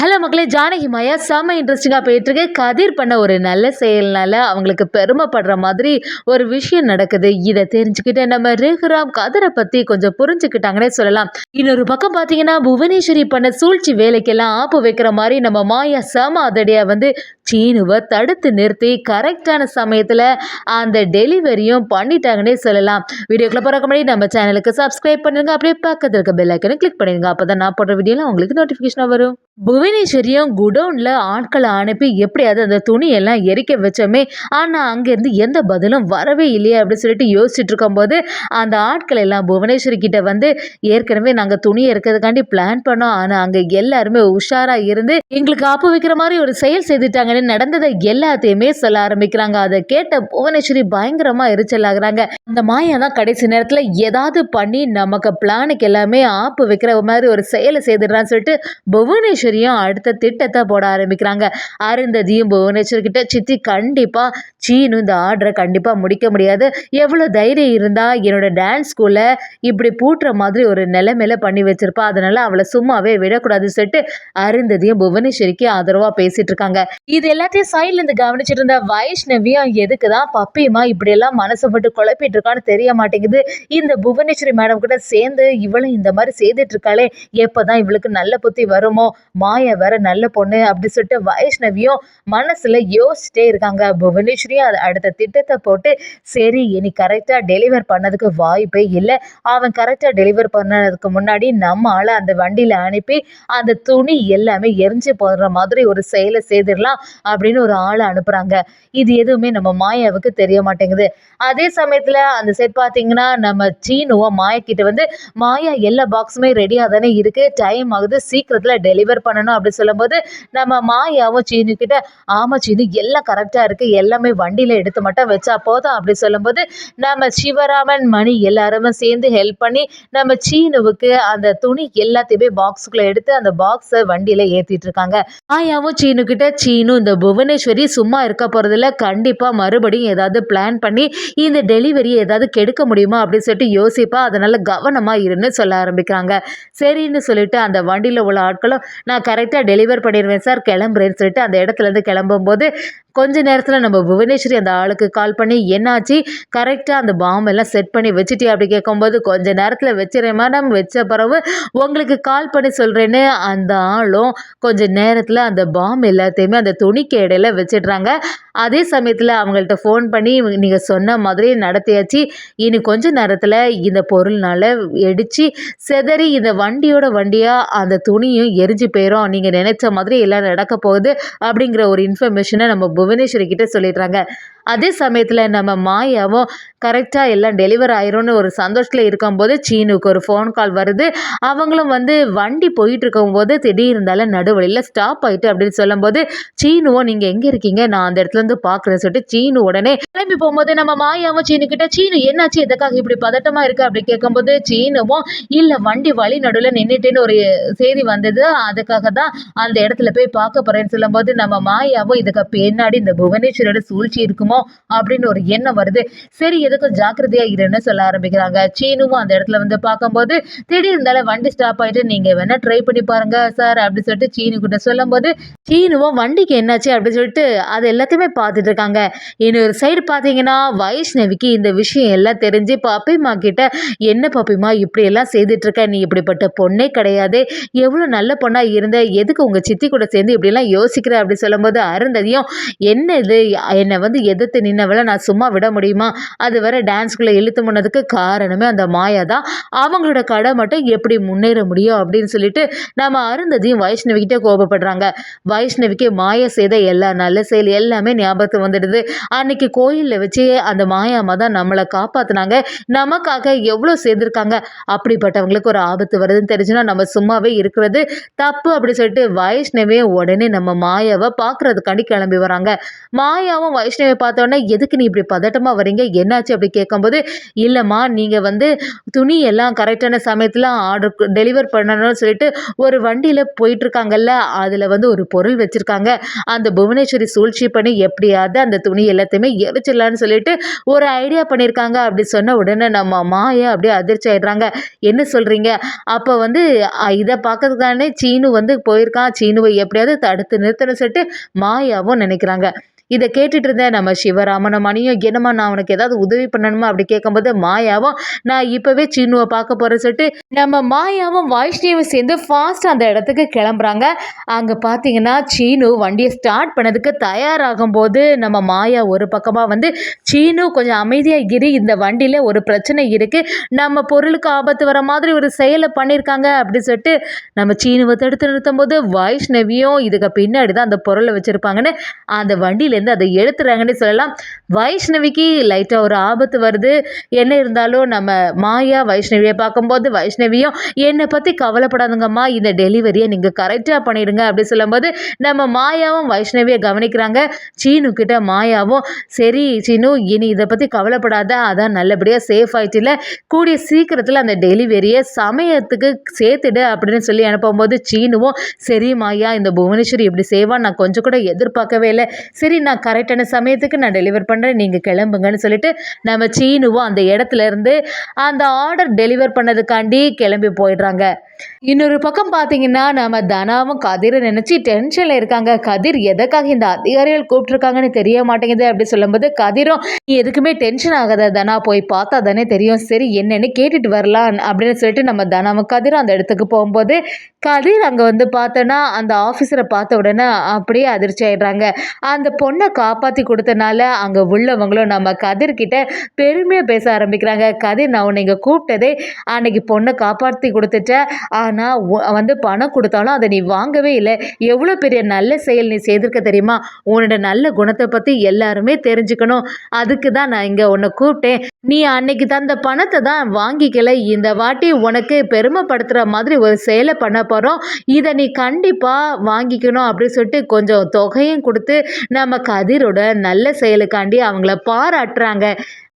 Hello மக்களே, ஜானகி மாயா செம்ம இன்ட்ரெஸ்டிங்காக போயிட்டுருக்கு. கதிர் பண்ண ஒரு நல்ல செயல்னால அவங்களுக்கு பெருமைப்படுற மாதிரி ஒரு விஷயம் நடக்குது. இதை தெரிஞ்சுக்கிட்டு நம்ம ரகுராம் கதிரை பற்றி கொஞ்சம் புரிஞ்சுக்கிட்டாங்கன்னே சொல்லலாம். இன்னொரு பக்கம் பார்த்தீங்கன்னா, புவனேஸ்வரி பண்ண சூழ்ச்சி வேலைக்கெல்லாம் ஆப்பு வைக்கிற மாதிரி நம்ம மாயா செம அதடியாக சீனுவை தடுத்து நிறுத்தி கரெக்டான சமயத்தில் அந்த டெலிவரியும் பண்ணிட்டாங்கன்னே சொல்லலாம். வீடியோக்குள்ள போகிற முன்னாடி நம்ம சேனலுக்கு சப்ஸ்கிரைப் பண்ணுங்க, அப்படியே பக்கத்தில் இருக்க பெல் ஐக்கனை கிளிக் பண்ணிடுங்க. அப்போ தான் நான் போடுற வீடியோலாம் உங்களுக்கு நோட்டிஃபிகேஷனாக வரும். புவனேஸ்வரியும் குடோன்ல ஆட்களை அனுப்பி எப்படியாவது அந்த துணியெல்லாம் எரிக்க வச்சோமே, ஆனால் அங்கேருந்து எந்த பதிலும் வரவே இல்லையே அப்படின்னு சொல்லிட்டு யோசிச்சுட்டு இருக்கும்போது அந்த ஆட்கள் எல்லாம் புவனேஸ்வரி கிட்ட ஏற்கனவே நாங்கள் துணி எரிக்கிறதுக்காண்டி பிளான் பண்ணோம், ஆனால் அங்கே எல்லாருமே உஷாராக இருந்து எங்களுக்கு ஆப்பு வைக்கிற மாதிரி ஒரு செயல் செய்துட்டாங்கன்னு நடந்ததை எல்லாத்தையுமே சொல்ல ஆரம்பிக்கிறாங்க. அதை கேட்ட புவனேஸ்வரி பயங்கரமா எரிச்சல் ஆகுறாங்க. அந்த மாயா தான் கடைசி நேரத்தில் ஏதாவது பண்ணி நமக்கு பிளானுக்கு எல்லாமே ஆப்பு வைக்கிற மாதிரி ஒரு செயலை செய்துடுறான்னு சொல்லிட்டு புவனேஸ்வரியும் அடுத்த திட்டத்தை போட ஆரம்பிக்கிறாங்க. அருந்ததியும் புவனேஸ்வரி கிட்ட, சித்தி கண்டிப்பா சீனு இந்த ஆர்டரை கண்டிப்பா முடிக்க முடியாது, எவ்வளவு தைரியம் இருந்தா என்னோட டான்ஸ் ஸ்கூல்ல இப்படி பூட்டுற மாதிரி ஒரு நிலைமையில பண்ணி வச்சிருப்பா, அதனால அவளை சும்மாவே விடக்கூடாதுன்னு சொல்லிட்டு அருந்ததியும் புவனேஸ்வரிக்கு ஆதரவா பேசிட்டு இருக்காங்க. இது எல்லாத்தையும் சைட்ல இருந்து கவனிச்சிட்டு இருந்த வைஷ்ணவியும் எதுக்குதான் பப்பியமா இப்படி எல்லாம் மனசை விட்டு குழப்பிட்டு இருக்கான்னு தெரிய மாட்டேங்குது. இந்த புவனேஸ்வரி மேடம் கூட சேர்ந்து இவளும் இந்த மாதிரி செய்துட்டு இருக்காளே, எப்பதான் இவளுக்கு நல்ல புத்தி வருமோ, மாயா வேற நல்ல பொண்ணு அப்படி சொல்லிட்டு வைஷ்ணவியும் மனசுல யோசிச்சுட்டே இருக்காங்க. புவனேஸ்வரியும் அடுத்த திட்டத்தை போட்டு, சரி இனி கரெக்டா டெலிவர் பண்ணதுக்கு வாய்ப்பே இல்லை, அவன் கரெக்டா டெலிவர் பண்ணதுக்கு முன்னாடி நம்ம ஆளை அந்த வண்டியில அனுப்பி அந்த துணி எல்லாமே எரிஞ்சு போடுற மாதிரி ஒரு செயலை செய்திடலாம் அப்படின்னு ஒரு ஆளை அனுப்புறாங்க. இது எதுவுமே நம்ம மாயாவுக்கு தெரிய மாட்டேங்குது. அதே சமயத்துல அந்த செட் பாத்தீங்கன்னா, நம்ம சீனுவ மாயா கிட்ட மாயா எல்லா பாக்ஸுமே ரெடியா தானே இருக்கு, டைம் ஆகுது, சீக்கிரத்துல டெலிவர் பண்ணணும் அப்படி சொல்லும்போது நம்ம மாயாவும் சீனு கிட்ட, ஆமா சீனு எல்லாம் கரெக்டா இருக்கு, எல்லாமே வண்டியில எடுத்து மட்டும் வச்சா போதும் அப்படி சொல்லும்போது நம்ம சிவராமன் மணி எல்லாருமே சேர்ந்து ஹெல்ப் பண்ணி நம்ம சீனுவுக்கு அந்த துணி எல்லாத்தையுமே பாக்ஸுக்குள்ள எடுத்து அந்த பாக்ஸை வண்டியில ஏத்திட்டு இருக்காங்க. மாயாவும் சீனு கிட்ட, சீனு இந்த புவனேஸ்வரி சும்மா இருக்க போறதில்ல, கண்டிப்பா மறுபடியும் ஏதாவது பிளான் பண்ணி இந்த டெலிவரியை ஏதாவது கெடுக்க முடியுமா அப்படின்னு சொல்லிட்டு யோசிப்பா, அதனால கவனமா இருன்னு சொல்ல ஆரம்பிக்கிறாங்க. சரின்னு சொல்லிட்டு அந்த வண்டியில உள்ள ஆட்களும், நான் கரெக்டா டெலிவர் பண்ணிடுவேன் சார், கிளம்புறேன்னு சொல்லிட்டு அந்த இடத்துல இருந்து கிளம்பும்போது கொஞ்ச நேரத்தில் நம்ம புவனேஸ்வரி அந்த ஆளுக்கு கால் பண்ணி, என்னாச்சு கரெக்டாக அந்த பாம்பு எல்லாம் செட் பண்ணி வச்சுட்டே அப்படி கேட்கும்போது, கொஞ்ச நேரத்தில் வச்சிடறேன் மேடம், வச்ச பிறகு உங்களுக்கு கால் பண்ணி சொல்கிறேன்னு அந்த ஆளும் கொஞ்ச நேரத்தில் அந்த பாம்பு எல்லாத்தையுமே அந்த துணிக்கு இடையில வச்சிடுறாங்க. அதே சமயத்தில் அவங்கள்ட்ட ஃபோன் பண்ணி, நீங்கள் சொன்ன மாதிரி நடத்தியாச்சு, இனி கொஞ்ச நேரத்தில் இந்த பொருள்னால வெடித்து செதறி இந்த வண்டியோட வண்டியாக அந்த துணியும் எரிஞ்சு போயிடும், நீங்கள் நினைச்ச மாதிரி எல்லாம் நடக்க போகுது அப்படிங்கிற ஒரு இன்ஃபர்மேஷனை நம்ம புவனேஸ்வரி கிட்ட சொல்லிடுறாங்க. அதே சமயத்தில் நம்ம மாயாவும் கரெக்டாக எல்லாம் டெலிவர் ஆயிரும்னு ஒரு சந்தோஷத்தில் இருக்கும்போது சீனுக்கு ஒரு ஃபோன் கால் வருது. அவங்களும் வண்டி போயிட்டு இருக்கும்போது திடீர்ந்தாலும் நடுவழியில் ஸ்டாப் ஆயிட்டு அப்படின்னு சொல்லும்போது, சீனுவும் நீங்கள் எங்கே இருக்கீங்க, நான் அந்த இடத்துல இருந்து பார்க்குறேன்னு சொல்லிட்டு சீனு உடனே கிளம்பி போகும்போது நம்ம மாயாவும் சீனு கிட்ட, சீனு என்னாச்சு எதுக்காக இப்படி பதட்டமாக இருக்கு அப்படி கேட்கும்போது சீனுவும், இல்லை வண்டி வழி நடுவில் நின்றுட்டுன்னு ஒரு செய்தி வந்தது, அதுக்காக தான் அந்த இடத்துல போய் பார்க்க போறேன்னு சொல்லும்போது நம்ம மாயாவும் இதுக்கு பின்னாடி இந்த புவனேஸ்வரியோட சூழ்ச்சி இருக்குமோ அப்படின்னு ஒரு எண்ணம் வருது. சரி எதுக்கும் ஜாக்கிரதையா இருன்னு சொல்ல ஆரம்பிக்கிறாங்க. சீனுவும் அந்த இடத்துல பார்க்கும்போது திடீர்னு வண்டி ஸ்டாப் ஆயிட்டு, நீங்க வேணா ட்ரை பண்ணி பாருங்க சார் அப்படி சொல்லிட்டு சீனு கிட்ட சொல்லும்போது சீனுவும் வண்டிக்கு என்னாச்சு அப்படின்னு சொல்லிட்டு அது எல்லாத்தையுமே பார்த்துட்டு இருக்காங்க. இன்னொரு சைடு பார்த்தீங்கன்னா, வைஷ்ணவிக்கு இந்த விஷயம் எல்லாம் தெரிஞ்சு பப்பிமா கிட்ட, என்ன பப்பிமா இப்படி எல்லாம் செய்துட்டு இருக்க, நீ இப்படிப்பட்ட பொண்ணே கிடையாது, எவ்வளவு நல்ல பொண்ணா இருந்த, எதுக்கு உங்க சித்தி கூட சேர்ந்து இப்படி எல்லாம் யோசிக்கிற அப்படி சொல்லும்போது அருந்ததியும், என்ன இது என்னை எதிர்த்து நின்னவளை நான் சும்மா விட முடியுமா, அது வரை டான்ஸ்குள்ளே இழுத்து முன்னதுக்கு காரணமே அந்த மாயா தான், அவங்களோட கடை மட்டும் எப்படி முன்னேற முடியும் அப்படின்னு சொல்லிட்டு நம்ம அருந்ததியும் வைஷ்ணவி கிட்டே கோபப்படுறாங்க. வைஷ்ணவிக்கு மாயா செய்த எல்லா நல்ல செயல் எல்லாமே ஞாபகத்துக்கு வந்துடுது. அன்னைக்கு கோயிலில் வச்சு அந்த மாயாமா தான் நம்மளை காப்பாற்றினாங்க, நமக்காக எவ்வளோ செய்திருக்காங்க, அப்படிப்பட்டவங்களுக்கு ஒரு ஆபத்து வருதுன்னு தெரிஞ்சுன்னா நம்ம சும்மாவே இருக்கிறது தப்பு அப்படி சொல்லிட்டு வைஷ்ணவியை உடனே நம்ம மாயாவை பார்க்கறதுக்காண்டி கிளம்பி வராங்க. மாயாவும் வைஷ்ணவியை பார்த்தோன்னே, "எதுக்கு நீ இப்படி பதட்டமா வரீங்க? என்னாச்சு?" அப்படி கேட்கும்போது, "இல்லம்மா, நீங்க வந்து துணி எல்லாம் கரெக்டான சமயத்துல டெலிவர் பண்ணணும்னு சொல்லிட்டு ஒரு வண்டியில போயிட்டுருக்காங்கல்ல, அதுல வந்து ஒரு பொருள் வச்சிருக்காங்க. அந்த புவனேஸ்வரி சூழ்ச்சி பண்ணி எப்படியாவது அந்த துணி எல்லாத்தையுமே எரிச்சிடலான்னு சொல்லிட்டு ஒரு ஐடியா பண்ணியிருக்காங்க." அப்படி சொன்ன உடனே நம்ம மாயா அப்படியே அதிர்ச்சி ஆயிடுறாங்க. "என்ன சொல்றீங்க?" அப்ப வந்து இத பார்க்கறதுக்கு தானே சீனு வந்து போயிருக்கான். சீனுவ எப்படியாவது தடுத்து நிறுத்தணும்னு சொல்லிட்டு மாயாவும் நினைக்கிறாங்க. இத கேட்டுட்டு இருந்த நம்ம சிவராமனும் மணியும், "என்னம்மா, நான் உனக்கு ஏதாவது உதவி பண்ணணுமா?" அப்படி கேட்கும்போது மாயாவும், "நான் இப்பவே சீனுவ பார்க்க போறேன்னு" சொல்லிட்டு நம்ம மாயாவும் வைஷ்ணவியும் சேர்ந்து ஃபாஸ்ட்டா அந்த இடத்துக்கு கிளம்புறாங்க. அங்க பார்த்தீங்கன்னா, சீனு வண்டிய ஸ்டார்ட் பண்ணதுக்கு தயாராகும்போது, நம்ம மாயா ஒரு பக்கமா வந்து, "சீனு கொஞ்சம் அமைதியா இரு. இந்த வண்டியில ஒரு பிரச்சனை இருக்கு. நம்ம பொருளுக்கு ஆபத்து வர மாதிரி ஒரு செயல பண்ணியிருக்காங்க." அப்படி சொல்லிட்டு நம்ம சீனுவ தடுத்து நிறுத்தும்போது, வைஷ்ணவியும் இதுக்கு பின்னாடி தான் அந்த பொருள வச்சிருப்பாங்கன்னு அந்த வண்டியிலேருந்து அதை எடுத்துறாங்கன்னே சொல்லலாம். வைஷ்ணவிக்கு லைட்டா ஒரு ஆபத்து வருது. என்ன இருந்தாலும் நம்ம மாயா வைஷ்ணவிய பார்க்கும்போது, வைஷ்ணவியும், "என்னை பத்தி கவலைப்படாதீங்கம்மா. இந்த டெலிவரிய நீங்க கரெக்ட்டா பண்ணிடுங்க." அப்படி சொல்லும்போது, நம்ம மாயாவும் வைஷ்ணவிய கவனிக்கிறாங்க. சீனு கிட்ட மாயாவும், "சரி சீனு, இனி இத பத்தி கவலைப்படாத. அதான் நல்லபடியா சேஃப் ஆயிடுச்சுல்ல. கூடிய சீக்கிரத்துல அந்த டெலிவரிய சமயத்துக்கு சேர்த்துடு." அப்படின்னு சொல்லி அனுப்பும்போது, சீனுவும், "சரி மாயா, இந்த புவனேஸ்வரி இப்படி செய்வான்னு நான் கொஞ்சம் கூட எதிர்பார்க்கவே இல்ல. சரி, நான் கரெக்டான சமயத்துக்கு நான் டெலிவர் பண்றேன். நீங்க கிளம்புங்கன்னு" சொல்லிட்டு நம்ம சீனுவும் அந்த இடத்துல இருந்து அந்த ஆர்டர் டெலிவர் பண்ணதுக்காண்டி கிளம்பி போயிடுறாங்க. இன்னொரு பக்கம் பார்த்தீங்கன்னா, நம்ம தனாவும் கதிர நினைச்சு டென்ஷன்ல இருக்காங்க. கதிர் எதுக்காக இந்த அதிகாரிகள் கூப்பிட்டுருக்காங்கன்னு தெரிய மாட்டேங்குது அப்படி சொல்லும்போது, கதிரும், "நீ எதுக்குமே டென்ஷன் ஆகாத தனா, போய் பார்த்தா தானே தெரியும். சரி, என்னன்னு கேட்டுட்டு வரலாம்." அப்படின்னு சொல்லிட்டு நம்ம தனாவும் கதிரும் அந்த இடத்துக்கு போகும்போது, கதிர் அங்க வந்து பார்த்தோன்னா, அந்த ஆஃபீஸர பார்த்த உடனே அப்படியே அதிர்ச்சி ஆயிடுறாங்க. அந்த பொண்ண காப்பாத்தி குடுத்தனால அங்க உள்ளவங்களும் நம்ம கதிர்கிட்ட பெருமையா பேச ஆரம்பிக்கிறாங்க. "கதிர், நான் உன்ன இங்க கூப்பிட்டதே அன்னைக்கு பொண்ண காப்பாத்தி குடுத்துட்ட. ஆனா வந்து பணம் குடுத்தாலும் அத நீ வாங்கவே இல்ல. எவ்வளோ பெரிய நல்ல செயல் நீ செய்திருக்க தெரியுமா? உன்னோட நல்ல குணத்த பத்தி எல்லாருமே தெரிஞ்சுக்கணும். அதுக்கு தான் நான் இங்க உன்ன கூப்பிட்டேன். நீ அன்னைக்கு தந்த பணத்த தான் வாங்கிக்கல. இந்த வாட்டி உனக்கு பெருமைப்படுத்துற மாதிரி ஒரு செயல பண்ண போறோம். இத நீ கண்டிப்பா வாங்கிக்கணும்." அப்படின்னு சொல்லிட்டு கொஞ்சம் தொகையும் குடுத்து நம்ம கதிரோட நல்ல செயலுக்காண்டி அவங்கள பாராட்டுறாங்க.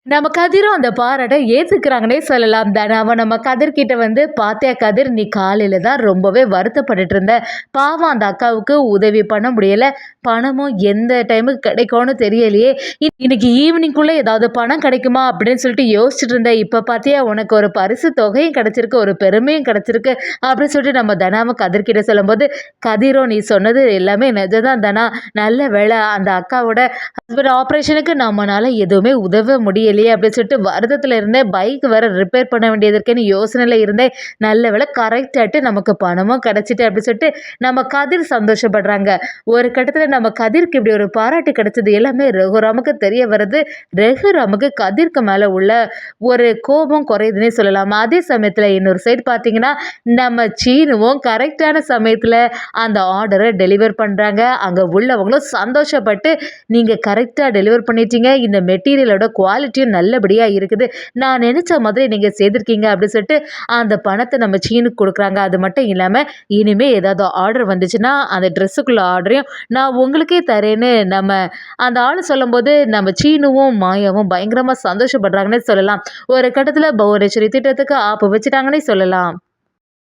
நம்ம கதிரும் அந்த பாராட்ட ஏத்துக்கிறாங்கன்னே சொல்லலாம். தனாவ நம்ம கதிர்கிட்ட வந்து, "பாத்தியா கதிர், நீ காலையில தான் ரொம்பவே வருத்தப்பட்டுட்டு இருந்த. பாவம் அந்த அக்காவுக்கு உதவி பண்ண முடியல. பணமும் எந்த டைமுக்கு கிடைக்கும்னு தெரியலையே. இன்னைக்கு ஈவினிங்குள்ள ஏதாவது பணம் கிடைக்குமா அப்படின்னு சொல்லிட்டு யோசிச்சுட்டு இருந்தேன். இப்ப பாத்தியா, உனக்கு ஒரு பரிசு தொகையும் கிடைச்சிருக்கு, ஒரு பெருமையும் கிடைச்சிருக்கு." அப்படின்னு சொல்லிட்டு நம்ம தனாவ கதிர்கிட்ட சொல்லும்போது, "கதிரும், நீ சொன்னது எல்லாமே நிஜம்தான் தனா. நல்ல வேளை அந்த அக்காவோட ஹஸ்பண்ட் ஆப்ரேஷனுக்கு நம்மனால எதுவுமே உதவ முடியலையே." அப்படின்னு சொல்லிட்டு வருத்தத்துல இருந்தேன். பைக் வேற ரிப்பேர் பண்ண வேண்டியது இருக்குன்னு யோசனையில இருந்தேன். நல்ல வேளை கரெக்ட் ஆயிட்டு நமக்கு பணமும் கிடைச்சிட்டு அப்படின்னு சொல்லிட்டு நம்ம கதிர் சந்தோஷப்படுறாங்க. ஒரு கட்டத்துல நம்ம கதிர்க்கு இப்படி ஒரு பாராட்டு கிடைச்சது எல்லாமே ரகுராமுக்கு தெரிய வருது. ரகுராமுக்கு கதிர்க்கு மேல உள்ள ஒரு கோபம் குறையுதுன்னே சொல்லலாம். அதே சமயத்துல இன்னொரு சைடு பார்த்தீங்கன்னா, நம்ம சீனுவும் கரெக்டான சமயத்துல அந்த ஆர்டரை டெலிவர் பண்றாங்க. அங்க உள்ளவங்களும் சந்தோஷப்பட்டு, "நீங்க கரெக்டா டெலிவர் பண்ணிட்டீங்க. இந்த மெட்டீரியலோட குவாலிட்டியும் நல்லபடியா இருக்குது. நான் நினைச்ச மாதிரி நீங்க செய்திருக்கீங்க." அப்படின்னு சொல்லிட்டு அந்த பணத்த நம்ம சீனுக்கு குடுக்குறாங்க. அது மட்டும் இல்லாம, இனிமே ஏதாவது ஆர்டர் வந்துச்சுன்னா, அந்த ட்ரெஸ்ஸுக்குள்ள ஆர்டரையும் நான் உங்களுக்கே தரேன்னு நம்ம அந்த ஆளு சொல்லும்போது, நம்ம சீனுவும் மாயாவும் பயங்கரமா சந்தோஷப்படுறாங்கன்னே சொல்லலாம். ஒரு கட்டத்துல புவனேஸ்வரி திட்டத்துக்கு ஆப்பு வச்சுட்டாங்கன்னே சொல்லலாம்.